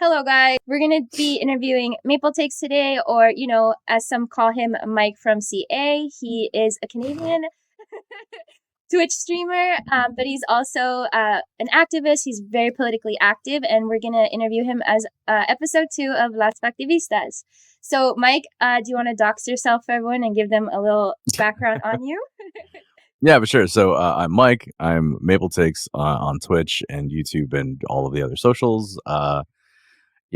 Hello, guys. We're going to be interviewing MapleTakes today, or, as some call him, Mike from CA. He is a Canadian Twitch streamer, but he's also an activist. He's very politically active, and we're going to interview him as episode 2 of Las Factivistas. So, Mike, do you want to dox yourself for everyone and give them a little background on you? Yeah, for sure. So I'm Mike. I'm MapleTakes on Twitch and YouTube and all of the other socials.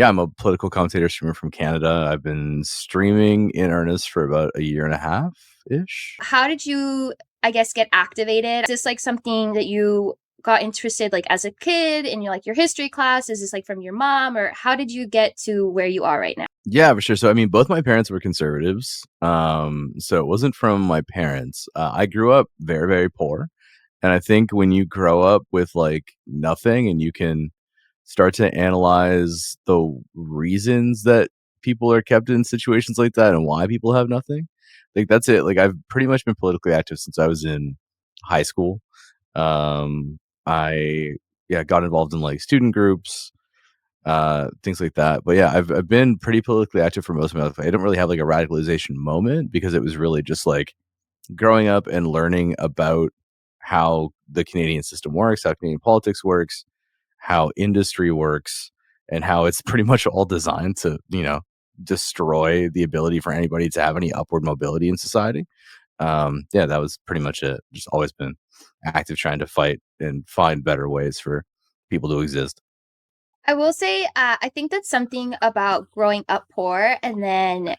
I'm a political commentator streamer from Canada. I've been streaming in earnest for about a year and a half-ish. How did you, get activated? Is this like something that you got interested like as a kid in your history class? Is this like from your mom, or how did you get to where you are right now? Yeah, for sure. So, both my parents were conservatives. So it wasn't from my parents. I grew up very, very poor. And I think when you grow up with nothing and you can start to analyze the reasons that people are kept in situations like that and why people have nothing, that's it. I've pretty much been politically active since I was in high school. I got involved in student groups, things like that. But yeah, I've been pretty politically active for most of my life. I didn't really have a radicalization moment because it was really just growing up and learning about how the Canadian system works, how Canadian politics works, how industry works, and how it's pretty much all designed to, destroy the ability for anybody to have any upward mobility in society. That was pretty much it. Just always been active trying to fight and find better ways for people to exist. I will say, I think that's something about growing up poor and then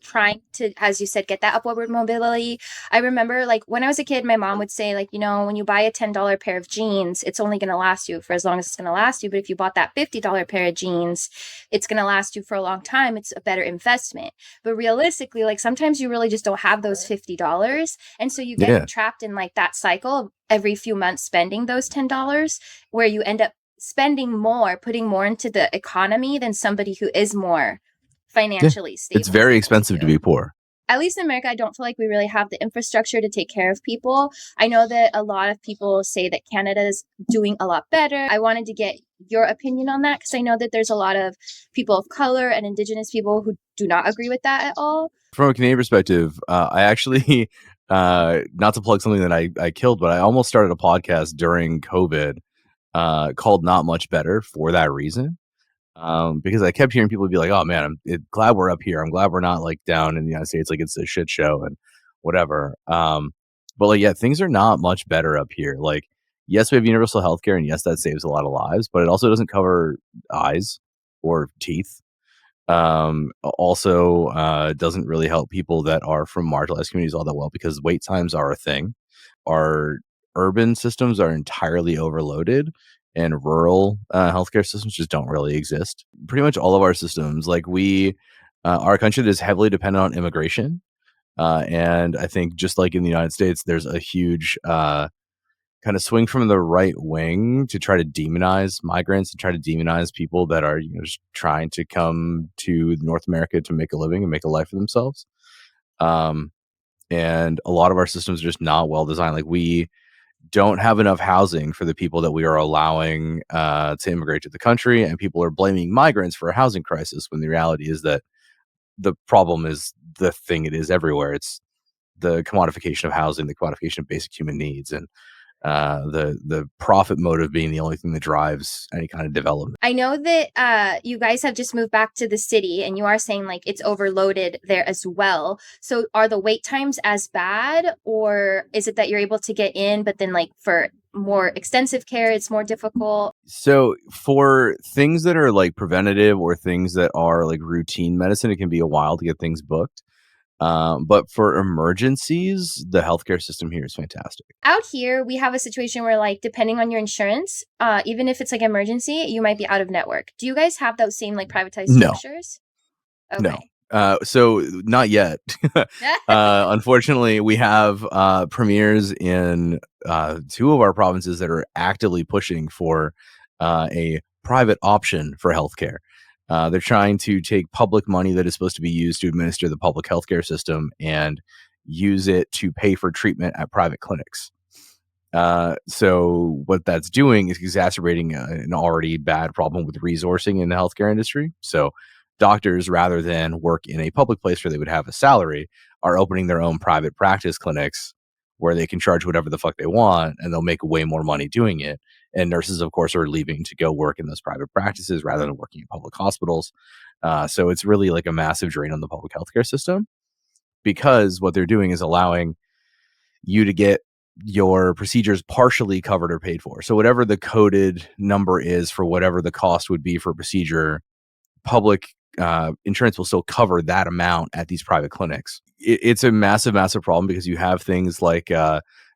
trying to, as you said, get that upward mobility. I remember when I was a kid, my mom would say when you buy a $10 pair of jeans, it's only going to last you for as long as it's going to last you. But if you bought that $50 pair of jeans, it's going to last you for a long time. It's a better investment. But realistically, sometimes you really just don't have those $50. And so you get trapped in that cycle of every few months spending those $10 where you end up spending more, putting more into the economy than somebody who is more financially stable. It's very expensive to be poor. At least in America, I don't feel like we really have the infrastructure to take care of people. I know that a lot of people say that Canada is doing a lot better. I wanted to get your opinion on that because I know that there's a lot of people of color and Indigenous people who do not agree with that at all. From a Canadian perspective, I actually, not to plug something that I killed, but I almost started a podcast during COVID called Not Much Better for that reason. Because I kept hearing people be like, "Oh man, I'm glad we're up here. I'm glad we're not down in the United States. It's a shit show and whatever." But things are not much better up here. Yes, we have universal healthcare, and yes, that saves a lot of lives, but it also doesn't cover eyes or teeth. Also, doesn't really help people that are from marginalized communities all that well because wait times are a thing. Our urban systems are entirely overloaded. And rural healthcare systems just don't really exist. Pretty much all of our systems, we are a country that is heavily dependent on immigration. And I think just like in the United States, there's a huge kind of swing from the right wing to try to demonize migrants and try to demonize people that are just trying to come to North America to make a living and make a life for themselves. And a lot of our systems are just not well designed. We don't have enough housing for the people that we are allowing to immigrate to the country, and people are blaming migrants for a housing crisis when the reality is that the problem is the thing it is everywhere. It's the commodification of housing, the commodification of basic human needs, and the profit motive being the only thing that drives any kind of development. I know that you guys have just moved back to the city, and you are saying it's overloaded there as well. So are the wait times as bad, or is it that you're able to get in, but then for more extensive care, it's more difficult? So for things that are preventative or things that are routine medicine, it can be a while to get things booked. But for emergencies, the healthcare system here is fantastic. Out here, we have a situation where, depending on your insurance, even if it's emergency, you might be out of network. Do you guys have those same privatized structures? Okay. No. So not yet. Unfortunately, we have premiers in 2 of our provinces that are actively pushing for a private option for healthcare. They're trying to take public money that is supposed to be used to administer the public healthcare system and use it to pay for treatment at private clinics. So what that's doing is exacerbating an already bad problem with resourcing in the healthcare industry. So doctors, rather than work in a public place where they would have a salary, are opening their own private practice clinics where they can charge whatever the fuck they want and they'll make way more money doing it. And nurses, of course, are leaving to go work in those private practices rather than working in public hospitals. So it's really like a massive drain on the public healthcare system, because what they're doing is allowing you to get your procedures partially covered or paid for. So whatever the coded number is for whatever the cost would be for a procedure, public insurance will still cover that amount at these private clinics. It's a massive, massive problem because you have things like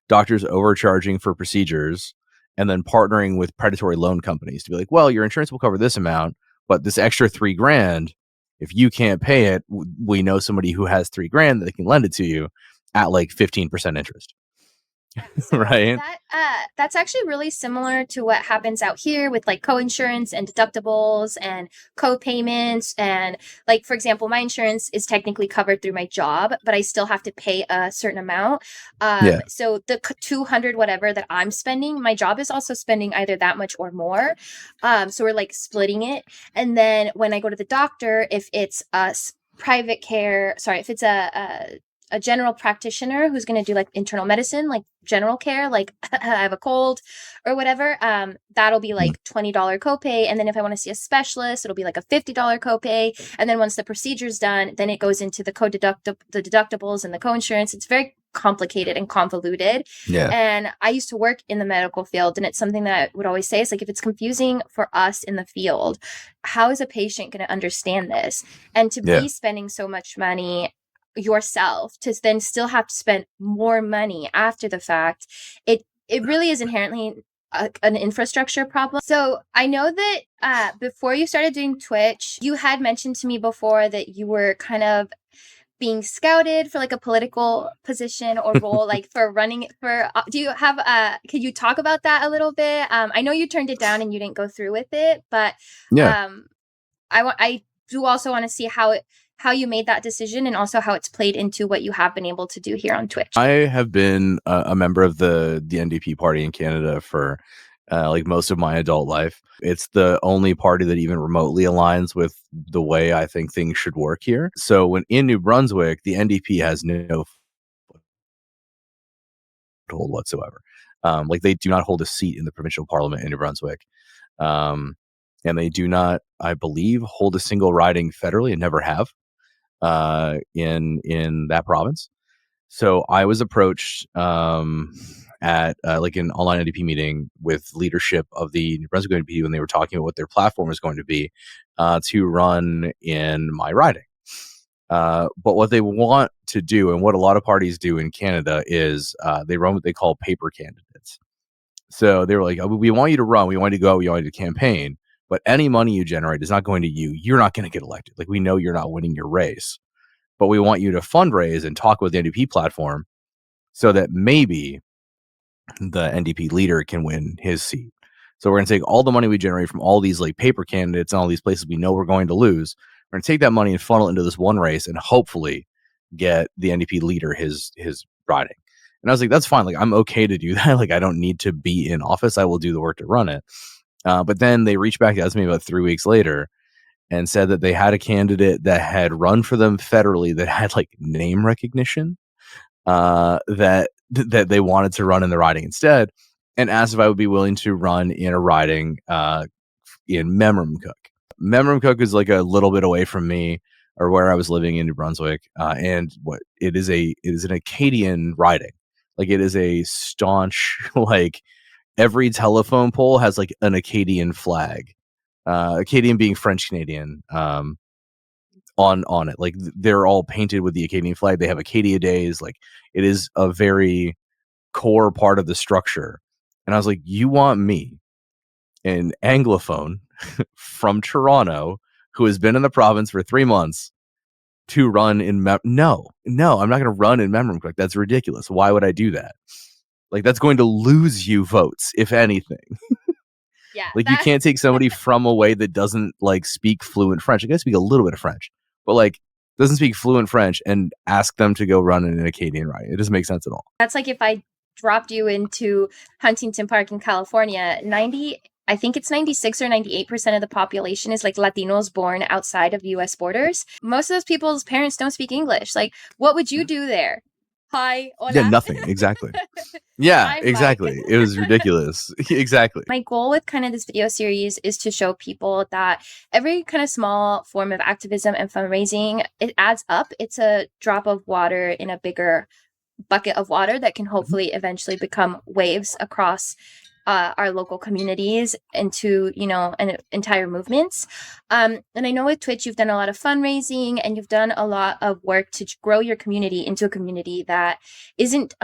doctors overcharging for procedures and then partnering with predatory loan companies to be like, well, your insurance will cover this amount, but this extra $3,000, if you can't pay it, we know somebody who has $3,000 that they can lend it to you at like 15% interest. Yeah, so Right. that's actually really similar to what happens out here with like co-insurance and deductibles and co-payments. And like, for example, my insurance is technically covered through my job, but I still have to pay a certain amount. Yeah. So the 200 whatever that I'm spending, my job is also spending either that much or more. So we're like splitting it. And then when I go to the doctor, if it's private care, sorry, if it's a general practitioner who's going to do like internal medicine, like general care, like I have a cold or whatever, that'll be like $20 copay. And then if I want to see a specialist, it'll be like a $50 copay. And then once the procedure's done, then it goes into the the deductibles and the co-insurance. It's very complicated and convoluted. Yeah. And I used to work in the medical field, and it's something that I would always say is like, if it's confusing for us in the field, how is a patient going to understand this? And to be spending so much money yourself to then still have to spend more money after the fact, it really is inherently an infrastructure problem. So I know that before you started doing Twitch, you had mentioned to me before that you were kind of being scouted for like a political position or role, like for running for do you have could you talk about that a little bit? I know you turned it down and you didn't go through with it, but I do also want to see how you made that decision and also how it's played into what you have been able to do here on Twitch. I have been a member of the NDP party in Canada for like most of my adult life. It's the only party that even remotely aligns with the way I think things should work here. So when in New Brunswick, the NDP has no foothold whatsoever. Like they do not hold a seat in the provincial parliament in New Brunswick. And they do not, I believe, hold a single riding federally and never have in that province. So I was approached at like an online NDP meeting with leadership of the New Brunswick NDP when they were talking about what their platform was going to be to run in my riding. But what they want to do, and what a lot of parties do in Canada, is they run what they call paper candidates. So they were like, oh, we want you to run, we want you to go, we want you to campaign, but any money you generate is not going to you. You're not going to get elected. Like, we know you're not winning your race, but we want you to fundraise and talk with the NDP platform so that maybe the NDP leader can win his seat. So we're going to take all the money we generate from all these like paper candidates and all these places we know we're going to lose. We're going to take that money and funnel it into this one race and hopefully get the NDP leader his riding. And I was like, that's fine. Like, I'm okay to do that. Like, I don't need to be in office. I will do the work to run it. But then they reached back out to me about 3 weeks later and said that they had a candidate that had run for them federally that had like name recognition, that they wanted to run in the riding instead, and asked if I would be willing to run in a riding in Memramcook. Memramcook is like a little bit away from me or where I was living in New Brunswick, and what it is an Acadian riding. Like, it is a staunch, like, every telephone pole has like an Acadian flag. Acadian being French Canadian, on it. Like, they're all painted with the Acadian flag. They have Acadia days. Like, it is a very core part of the structure. And I was like, you want me, an Anglophone from Toronto who has been in the province for 3 months, to run in no, I'm not going to run in Memramcook. That's ridiculous. Why would I do that? Like, that's going to lose you votes, if anything. Yeah, Like, you can't take somebody from a way that doesn't like speak fluent French. I guess speak a little bit of French, but like doesn't speak fluent French and ask them to go run in an Acadian riding. It doesn't make sense at all. that's like if I dropped you into Huntington Park in California, 90, I think it's 96 or 98% of the population is like Latinos born outside of US borders. Most of those people's parents don't speak English. Like, what would you do there? Hi, Yeah, hola. nothing. Exactly. Yeah, I'm Mike. exactly. It was ridiculous. Exactly. My goal with kind of this video series is to show people that every kind of small form of activism and fundraising, it adds up. It's a drop of water in a bigger bucket of water that can Mhm. hopefully eventually become waves across our local communities into, you know, an entire movements. And I know with Twitch, you've done a lot of fundraising and you've done a lot of work to grow your community into a community that isn't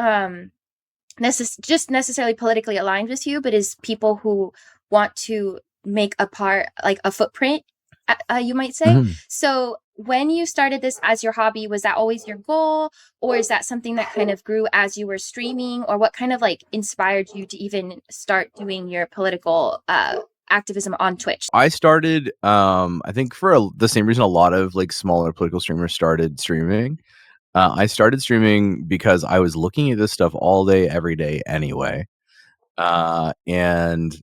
just necessarily politically aligned with you, but is people who want to make a part, like a footprint, you might say. Mhm. So when you started this as your hobby, was that always your goal, or is that something that kind of grew as you were streaming, or what kind of like inspired you to even start doing your political activism on Twitch? I started, I think for the same reason a lot of like smaller political streamers started streaming. I started streaming because I was looking at this stuff all day, every day anyway. And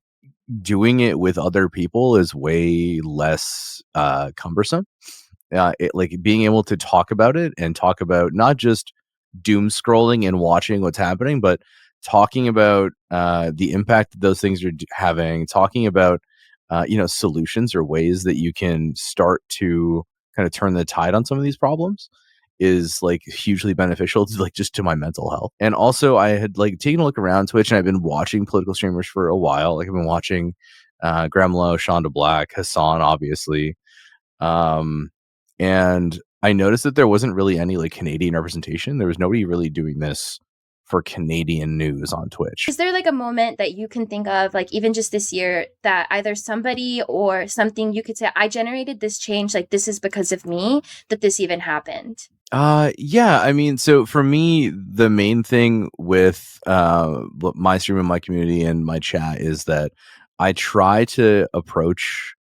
doing it with other people is way less cumbersome. Like being able to talk about it and talk about not just doom scrolling and watching what's happening, but talking about the impact that those things are having, talking about solutions or ways that you can start to kind of turn the tide on some of these problems is like hugely beneficial to like just to my mental health. And also I had like taken a look around Twitch and I've been watching political streamers for a while. Like I've been watching Gremlo, Shonda Black, Hassan, obviously. Um, and I noticed that there wasn't really any like Canadian representation. There was nobody really doing this for Canadian news on Twitch. Is there like a moment that you can think of, like even just this year, that either somebody or something you could say, I generated this change, like this is because of me that this even happened? Yeah, I mean, so for me, the main thing with my stream and my community and my chat is that I try to approach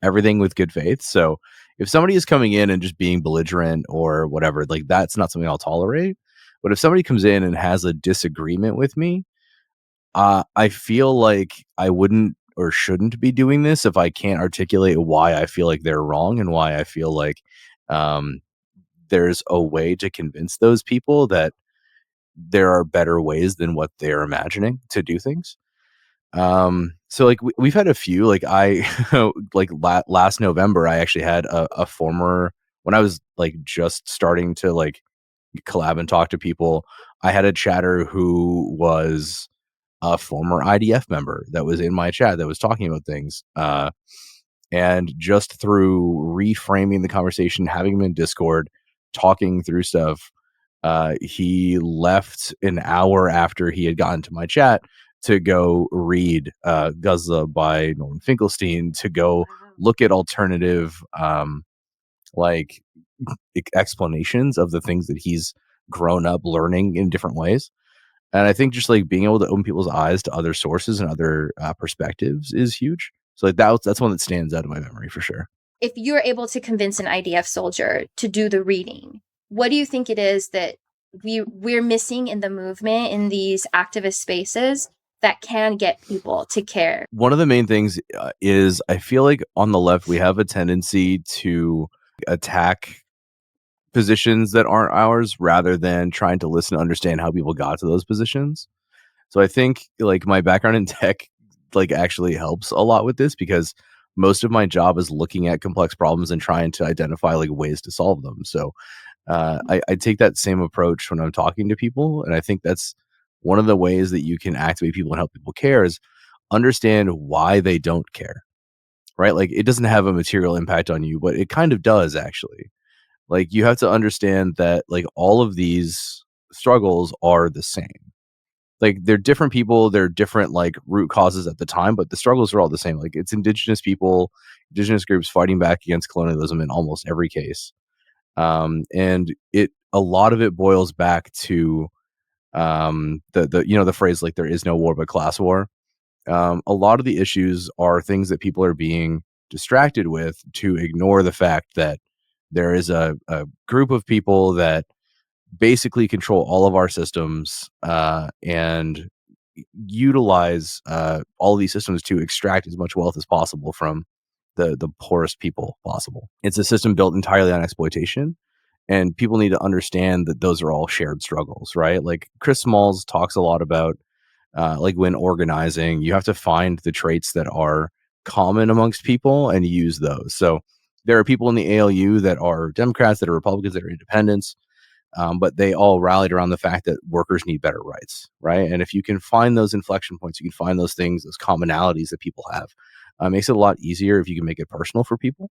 everything with good faith. So if somebody is coming in and just being belligerent or whatever, like that's not something I'll tolerate. But if somebody comes in and has a disagreement with me, I feel like I wouldn't or shouldn't be doing this if I can't articulate why I feel like they're wrong and why I feel like um, there's a way to convince those people that there are better ways than what they're imagining to do things. So like we've had a few, like I like last November, I actually had a former, when I was like just starting to like collab and talk to people, I had a chatter who was a former IDF member that was in my chat that was talking about things. And just through reframing the conversation, having him in Discord, talking through stuff, he left an hour after he had gotten to my chat to go read Guzzla by Norman Finkelstein, to go look at alternative like explanations of the things that he's grown up learning in different ways. And I think just like being able to open people's eyes to other sources and other perspectives is huge. So like that's one that stands out in my memory for sure. If you're able to convince an IDF soldier to do the reading, what do you think it is that we're missing in the movement, in these activist spaces, that can get people to care? One of the main things is I feel like on the left we have a tendency to attack positions that aren't ours rather than trying to listen to understand how people got to those positions. So I think like my background in tech like actually helps a lot with this because most of my job is looking at complex problems and trying to identify like ways to solve them. So I take that same approach when I'm talking to people, and I think that's one of the ways that you can activate people and help people care is understand why they don't care. Right? Like it doesn't have a material impact on you, but it kind of does actually. Like you have to understand that like all of these struggles are the same. Like they're different people, they're different like root causes at the time, but the struggles are all the same. Like it's indigenous people, indigenous groups fighting back against colonialism in almost every case. And it a lot of it boils back to the phrase like there is no war but class war. A lot of the issues are things that people are being distracted with to ignore the fact that there is a group of people that basically control all of our systems and utilize all of these systems to extract as much wealth as possible from the poorest people possible. It's a system built entirely on exploitation, and people need to understand that those are all shared struggles, right? Like Chris Smalls talks a lot about like when organizing, you have to find the traits that are common amongst people and use those. So there are people in the ALU that are Democrats, that are Republicans, that are independents, but they all rallied around the fact that workers need better rights, right? And if you can find those inflection points, you can find those things, those commonalities that people have. Makes it a lot easier if you can make it personal for people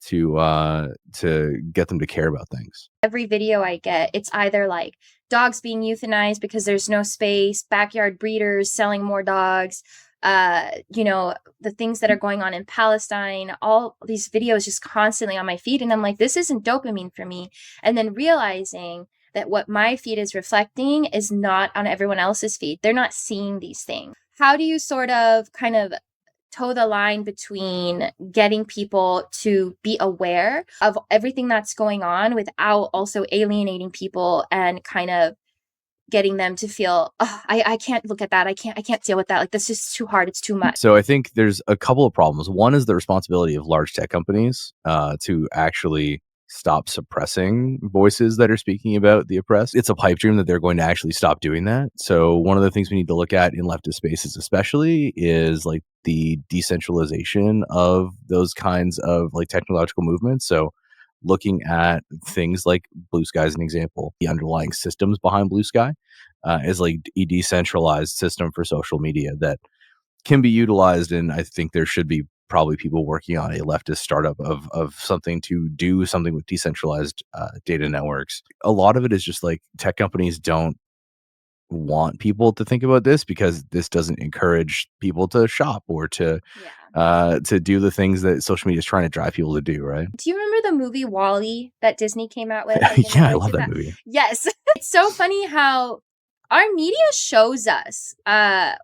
to get them to care about things. Every video I get, it's either like dogs being euthanized because there's no space, backyard breeders selling more dogs, the things that are going on in Palestine, all these videos just constantly on my feed. And I'm like, this isn't dopamine for me. And then realizing that what my feed is reflecting is not on everyone else's feed. They're not seeing these things. How do you sort of kind of toe the line between getting people to be aware of everything that's going on without also alienating people and kind of getting them to feel, oh, I can't look at that. I can't deal with that. Like, this is too hard. It's too much. So I think there's a couple of problems. One is the responsibility of large tech companies to actually stop suppressing voices that are speaking about the oppressed. It's a pipe dream that they're going to actually stop doing that. So one of the things we need to look at in leftist spaces especially is like the decentralization of those kinds of like technological movements. So looking at things like Blue Sky as an example, the underlying systems behind Blue Sky is like a decentralized system for social media that can be utilized. And I think there should be probably people working on a leftist startup of something to do something with decentralized data networks. A lot of it is just like tech companies don't want people to think about this because this doesn't encourage people to shop or to do the things that social media is trying to drive people to do, right? Do you remember the movie Wall-E that Disney came out with like in Yeah, the I early love that 2000s? movie. Yes. It's so funny how our media shows us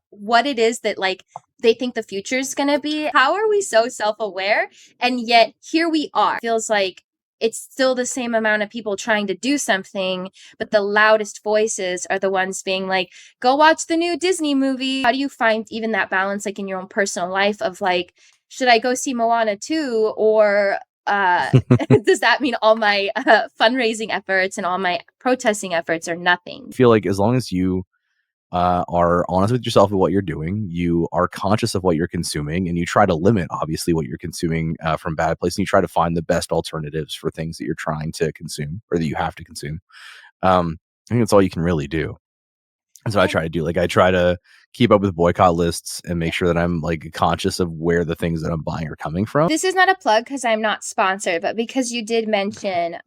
what it is that like they think the future is going to be. How are we so self-aware? And yet here we are. It feels like it's still the same amount of people trying to do something, but the loudest voices are the ones being like, go watch the new Disney movie. How do you find even that balance like in your own personal life of like, should I go see Moana 2 or does that mean all my fundraising efforts and all my protesting efforts are nothing? I feel like as long as you are honest with yourself of what you're doing, you are conscious of what you're consuming, and you try to limit, obviously, what you're consuming from bad places, and you try to find the best alternatives for things that you're trying to consume or that you have to consume. I think that's all you can really do. That's what I try to do. Like I try to keep up with boycott lists and make sure that I'm like conscious of where the things that I'm buying are coming from. This is not a plug because I'm not sponsored, but because you did mention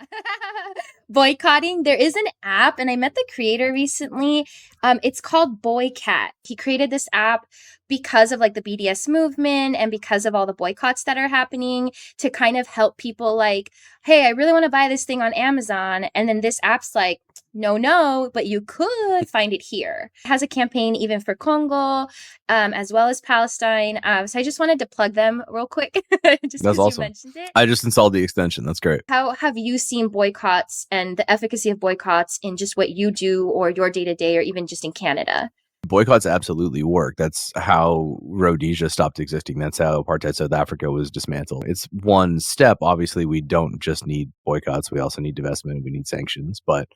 boycotting, there is an app, and I met the creator recently. It's called Boycat. He created this app because of like the BDS movement and because of all the boycotts that are happening to kind of help people like, hey, I really want to buy this thing on Amazon. And then this app's like, no, but you could find it here. It has a campaign even for Congo, as well as Palestine. So I just wanted to plug them real quick, just That's because you awesome. mentioned it. I just installed the extension. That's great. How have you seen boycotts and the efficacy of boycotts in just what you do or your day to day, or even just in Canada? Boycotts absolutely work. That's how Rhodesia stopped existing. That's how apartheid South Africa was dismantled. It's one step. Obviously, we don't just need boycotts. We also need divestment. We need sanctions. But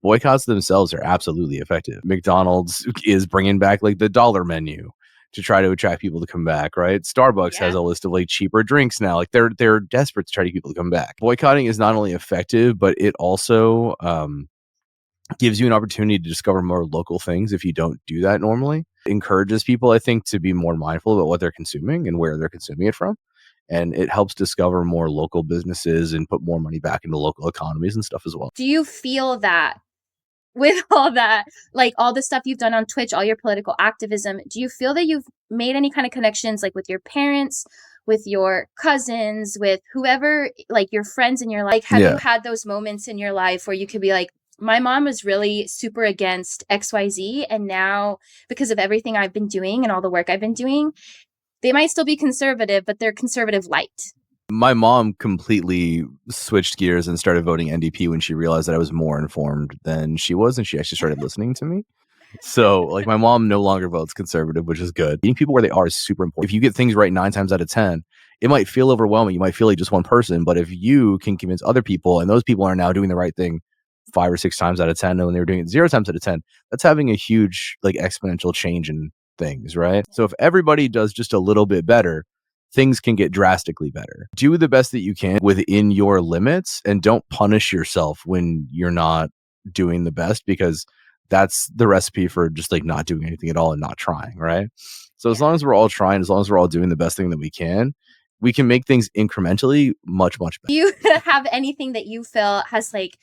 boycotts themselves are absolutely effective. McDonald's is bringing back like the dollar menu to try to attract people to come back, right? Starbucks has a list of like cheaper drinks now. Like they're desperate to try to get people to come back. Boycotting is not only effective, but it also gives you an opportunity to discover more local things if you don't do that normally. It encourages people, I think, to be more mindful about what they're consuming and where they're consuming it from. And it helps discover more local businesses and put more money back into local economies and stuff as well. Do you feel that with all that, like all the stuff you've done on Twitch, all your political activism, do you feel that you've made any kind of connections like with your parents, with your cousins, with whoever, like your friends in your life? Have you had those moments in your life where you could be like, my mom was really super against XYZ, and now because of everything I've been doing and all the work I've been doing, they might still be conservative, but they're conservative light? My mom completely switched gears and started voting NDP when she realized that I was more informed than she was, and she actually started listening to me. So, like, my mom no longer votes conservative, which is good. Meeting people where they are is super important. If you get things right 9 times out of 10, it might feel overwhelming. You might feel like just one person, but if you can convince other people and those people are now doing the right thing 5 or 6 times out of 10, and when they were doing it 0 times out of 10, that's having a huge, like, exponential change in things, right? So if everybody does just a little bit better, things can get drastically better. Do the best that you can within your limits and don't punish yourself when you're not doing the best, because that's the recipe for just like not doing anything at all and not trying, right? So as Yeah. long as we're all trying, as long as we're all doing the best thing that we can make things incrementally much, much better. Do you have anything that you feel has like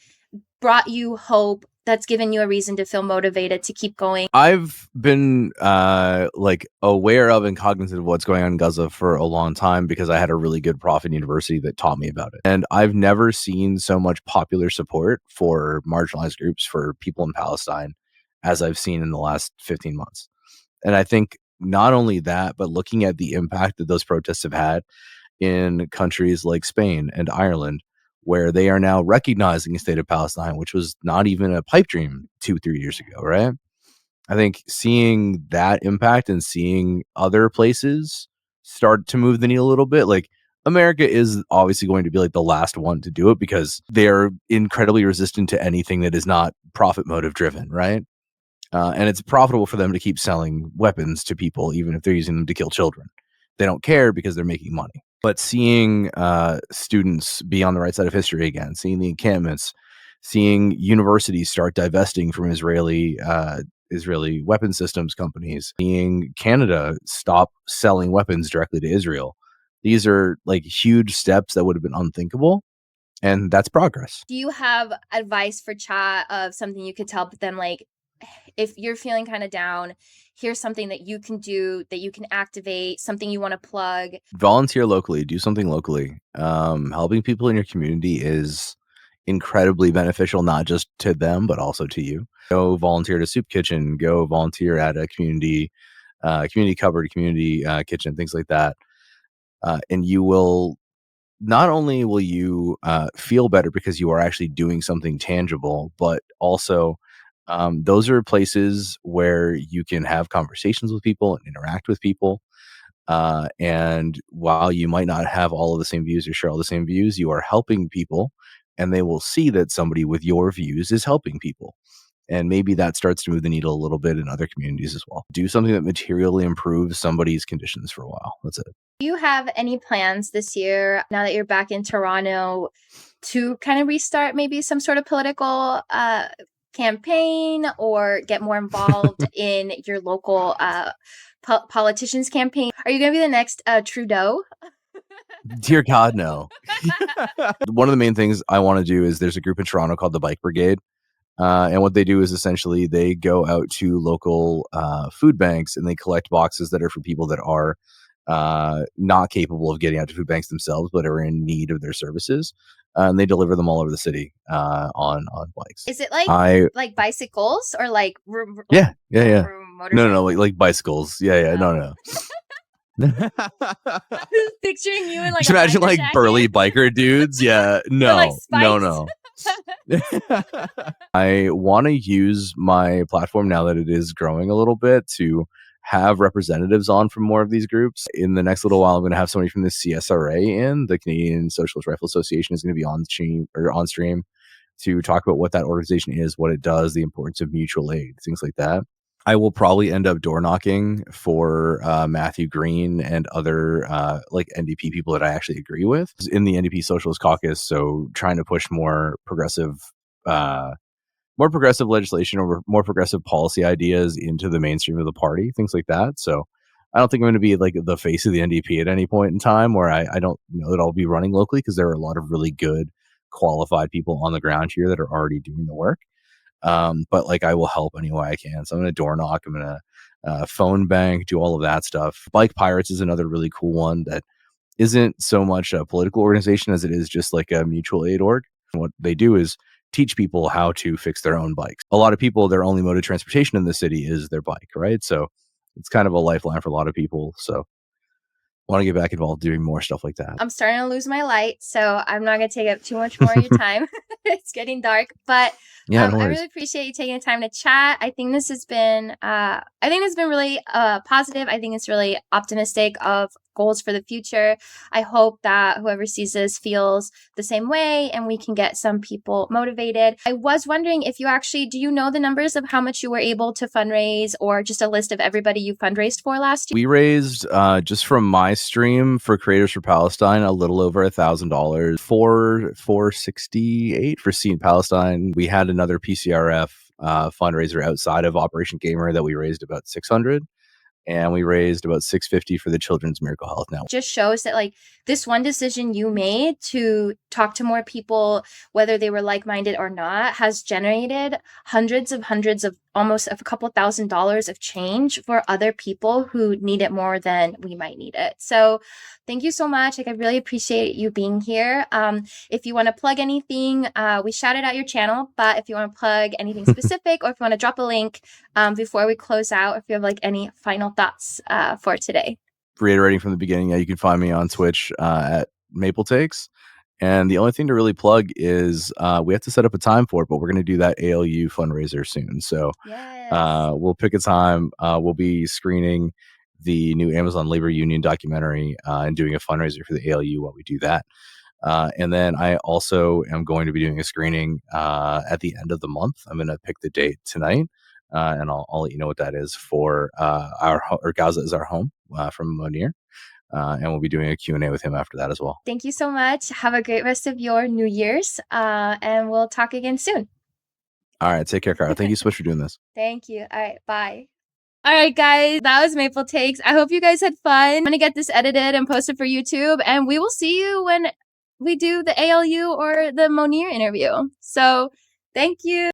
brought you hope, that's given you a reason to feel motivated to keep going? I've been like aware of and cognizant of what's going on in Gaza for a long time because I had a really good prof in university that taught me about it. And I've never seen so much popular support for marginalized groups, for people in Palestine, as I've seen in the last 15 months. And I think not only that, but looking at the impact that those protests have had in countries like Spain and Ireland, where they are now recognizing a state of Palestine, which was not even a pipe dream 2-3 years ago, right? I think seeing that impact and seeing other places start to move the needle a little bit, like America is obviously going to be like the last one to do it because they're incredibly resistant to anything that is not profit motive driven, right? And it's profitable for them to keep selling weapons to people, even if they're using them to kill children. They don't care because they're making money. But seeing students be on the right side of history again, seeing the encampments, seeing universities start divesting from Israeli weapon systems companies, seeing Canada stop selling weapons directly to Israel. These are like huge steps that would have been unthinkable, and that's progress. Do you have advice for chat of something you could tell them, like, if you're feeling kind of down, here's something that you can do, that you can activate, something you want to plug? Volunteer locally, do something locally. Helping people in your community is incredibly beneficial, not just to them, but also to you. Go volunteer at a soup kitchen, go volunteer at a community cupboard, community kitchen, things like that. And you will not only will you feel better because you are actually doing something tangible, but also those are places where you can have conversations with people and interact with people. And while you might not have all of the same views or share all the same views, you are helping people, and they will see that somebody with your views is helping people. And maybe that starts to move the needle a little bit in other communities as well. Do something that materially improves somebody's conditions for a while. That's it. Do you have any plans this year, now that you're back in Toronto, to kind of restart maybe some sort of political campaign, or get more involved in your local politicians campaign? Are you going to be the next Trudeau? Dear God, no. One of the main things I want to do is there's a group in Toronto called the Bike Brigade. And what they do is essentially they go out to local food banks and they collect boxes that are for people that are not capable of getting out to food banks themselves, but are in need of their services. And they deliver them all over the city on bikes. Is it like I bicycles, or like yeah. No, motorcycles? like bicycles. Yeah, Oh. no. Picturing you in like Just a imagine biker like burly jacket biker dudes. Yeah, with like no, spikes. no. I want to use my platform now that it is growing a little bit to have representatives on from more of these groups. In the next little while, I'm going to have somebody from the CSRA in the Canadian Socialist Rifle Association is going to be on stream to talk about what that organization is, what it does, the importance of mutual aid, things like that. I will probably end up door knocking for Matthew Green and other like NDP people that I actually agree with in the NDP Socialist Caucus. So trying to push more progressive legislation or more progressive policy ideas into the mainstream of the party, things like that. So I don't think I'm going to be like the face of the NDP at any point in time, where I don't know that I'll be running locally, because there are a lot of really good qualified people on the ground here that are already doing the work. But like I will help any way I can. So I'm going to door knock. I'm going to phone bank, do all of that stuff. Bike Pirates is another really cool one that isn't so much a political organization as it is just like a mutual aid org. And what they do is teach people how to fix their own bikes. A lot of people, their only mode of transportation in the city is their bike, right? So it's kind of a lifeline for a lot of people. So Want to get back involved doing more stuff like that. I'm starting to lose my light, so I'm not going to take up too much more of your time. It's getting dark, but Yeah, no I worries. really appreciate you taking the time to chat. I think this has been, really positive. I think it's really optimistic of goals for the future. I hope that whoever sees this feels the same way and we can get some people motivated. I was wondering if do you know the numbers of how much you were able to fundraise, or just a list of everybody you fundraised for last year? We raised just from my stream for Creators for Palestine a little over $1,000. 468 for Seeing Palestine. We had another PCRF fundraiser outside of Operation Gamer that we raised about 600, and we raised about 650 for the Children's Miracle Health Network. Just shows that like this one decision you made to talk to more people, whether they were like-minded or not, has generated hundreds of almost a couple $1,000s of change for other people who need it more than we might need it. So thank you so much. Like, I really appreciate you being here. If you want to plug anything, we shouted out your channel, but if you want to plug anything specific, or if you want to drop a link before we close out, if you have like any final thoughts for today. Reiterating from the beginning, you can find me on Twitch at MapleTakes. And the only thing to really plug is we have to set up a time for it, but we're going to do that ALU fundraiser soon. So Yes. we'll pick a time. We'll be screening the new Amazon Labor Union documentary and doing a fundraiser for the ALU while we do that. And then I also am going to be doing a screening at the end of the month. I'm going to pick the date tonight, and I'll let you know what that is for our Gaza is Our Home from Monir. And we'll be doing a Q&A with him after that as well. Thank you so much. Have a great rest of your New Year's, and we'll talk again soon. All right, take care, Cara. Thank you so much for doing this. Thank you. All right, bye. All right, guys, that was MapleTakes. I hope you guys had fun. I'm going to get this edited and posted for YouTube, and we will see you when we do the ALU or the Monir interview. So thank you.